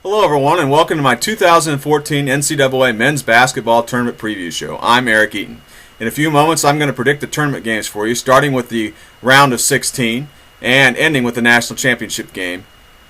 Hello everyone and welcome to my 2014 NCAA Men's Basketball Tournament Preview Show. I'm Eric Eaton. In a few moments I'm going to predict the tournament games for you, starting with the round of 16 and ending with the national championship game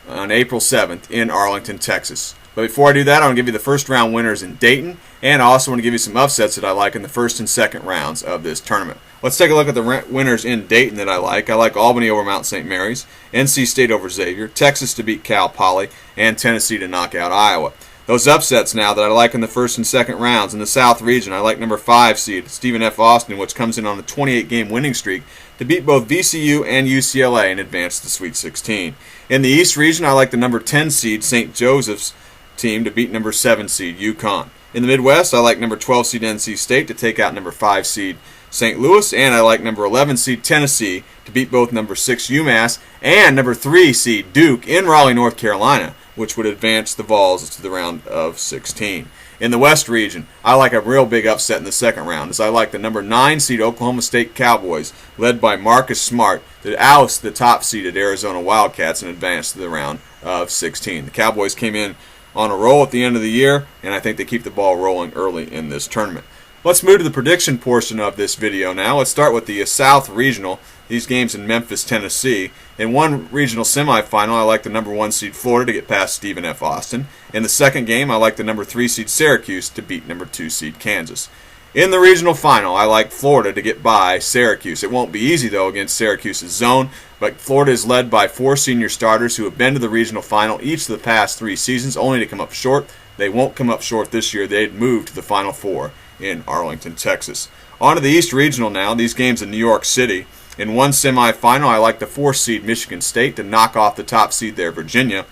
on April 7th in Arlington, Texas. But before I do that, I want to give you the first round winners in Dayton, and I also want to give you some upsets that I like in the first and second rounds of this tournament. Let's take a look at the winners in Dayton that I like. I like Albany over Mount St. Mary's, NC State over Xavier, Texas to beat Cal Poly, and Tennessee to knock out Iowa. Those upsets now that I like in the first and second rounds in the South region, I like number 5 seed Stephen F. Austin, which comes in on a 28-game winning streak, to beat both VCU and UCLA and advance to the Sweet 16. In the East region, I like the number 10 seed St. Joseph's team to beat number 7 seed UConn. In the Midwest, I like number 12 seed NC State to take out number 5 seed St. Louis, and I like number 11 seed Tennessee to beat both number 6 UMass and number 3 seed Duke in Raleigh, North Carolina, which would advance the Vols to the round of 16. In the West region, I like a real big upset in the second round, as I like the number 9 seed Oklahoma State Cowboys, led by Marcus Smart, to oust the top seeded Arizona Wildcats and advance to the round of 16. The Cowboys came in on a roll at the end of the year, and I think they keep the ball rolling early in this tournament. Let's move to the prediction portion of this video now. Let's start with the South Regional, these games in Memphis, Tennessee. In one regional semifinal, I like the number 1 seed Florida to get past Stephen F. Austin. In the second game, I like the number 3 seed Syracuse to beat number 2 seed Kansas. In the regional final, I like Florida to get by Syracuse. It won't be easy, though, against Syracuse's zone, but Florida is led by 4 senior starters who have been to the regional final each of the past 3 seasons, only to come up short. They won't come up short this year. They'd moved to the Final Four in Arlington, Texas. On to the East Regional now, these games in New York City. In one semifinal, I like the 4 seed Michigan State to knock off the top seed there, Virginia.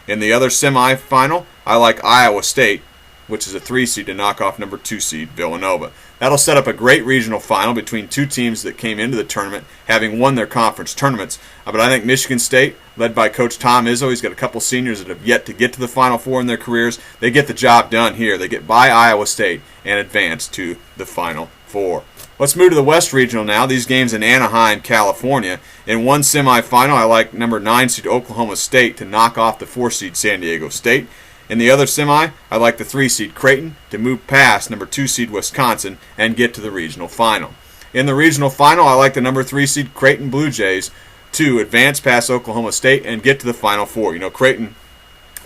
In the other semifinal, I like Iowa State, which is a 3 seed, to knock off number 2 seed Villanova. That'll set up a great regional final between two teams that came into the tournament having won their conference tournaments. But I think Michigan State, led by Coach Tom Izzo, he's got a couple seniors that have yet to get to the Final Four in their careers. They get the job done here. They get by Iowa State and advance to the Final Four. Let's move to the West Regional now. These games in Anaheim, California. In one semifinal, I like number 9 seed Oklahoma State to knock off the 4 seed San Diego State. In the other semi, I like the 3 seed Creighton to move past number 2 seed Wisconsin and get to the regional final. In the regional final, I like the number 3 seed Creighton Blue Jays to advance past Oklahoma State and get to the Final Four. You know, Creighton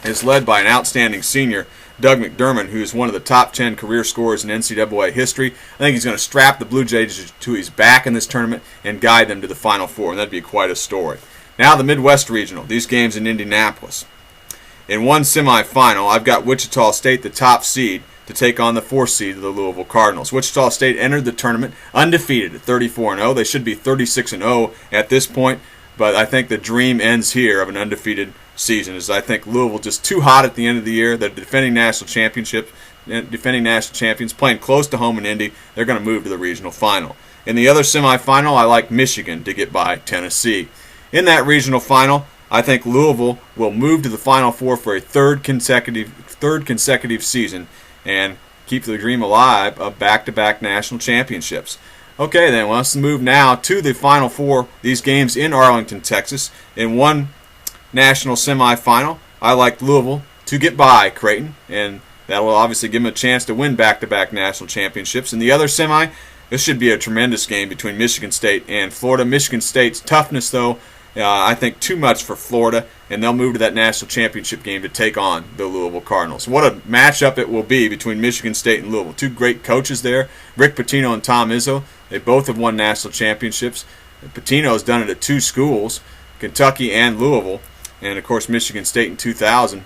is led by an outstanding senior, Doug McDermott, who is one of the top 10 career scorers in NCAA history. I think he's going to strap the Blue Jays to his back in this tournament and guide them to the Final Four, and that'd be quite a story. Now the Midwest Regional, these games in Indianapolis. In one semifinal, I've got Wichita State, the top seed, to take on the 4th seed of the Louisville Cardinals. Wichita State entered the tournament undefeated at 34-0. They should be 36-0 at this point, but I think the dream ends here of an undefeated season, as I think Louisville just too hot at the end of the year. They're defending national champions, playing close to home in Indy. They're going to move to the regional final. In the other semifinal, I like Michigan to get by Tennessee. In that regional final, I think Louisville will move to the Final Four for a third consecutive season and keep the dream alive of back-to-back national championships. Okay, then let's move now to the Final Four. These games in Arlington, Texas. In one national semifinal, I like Louisville to get by Creighton, and that will obviously give them a chance to win back-to-back national championships. In the other semi, this should be a tremendous game between Michigan State and Florida. Michigan State's toughness, though, I think too much for Florida, and they'll move to that national championship game to take on the Louisville Cardinals. What a matchup it will be between Michigan State and Louisville. Two great coaches there, Rick Pitino and Tom Izzo. They both have won national championships. Pitino has done it at 2 schools, Kentucky and Louisville, and of course Michigan State in 2000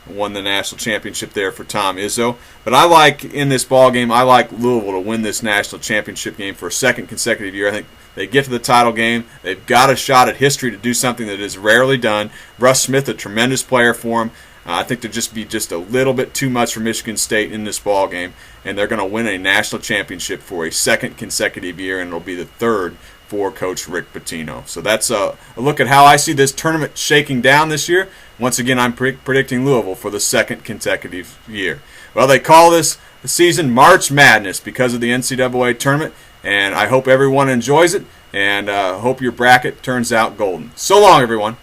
won the national championship there for Tom Izzo. But I like, in this ball game, I like Louisville to win this national championship game for a second consecutive year. I think they get to the title game. They've got a shot at history to do something that is rarely done. Russ Smith, a tremendous player for him. I think there'll just be a little bit too much for Michigan State in this ball game, and they're going to win a national championship for a second consecutive year, and it'll be the third for Coach Rick Pitino. So that's a look at how I see this tournament shaking down this year. Once again, I'm predicting Louisville for the second consecutive year. Well, they call this season March Madness because of the NCAA tournament, and I hope everyone enjoys it, and hope your bracket turns out golden. So long, everyone.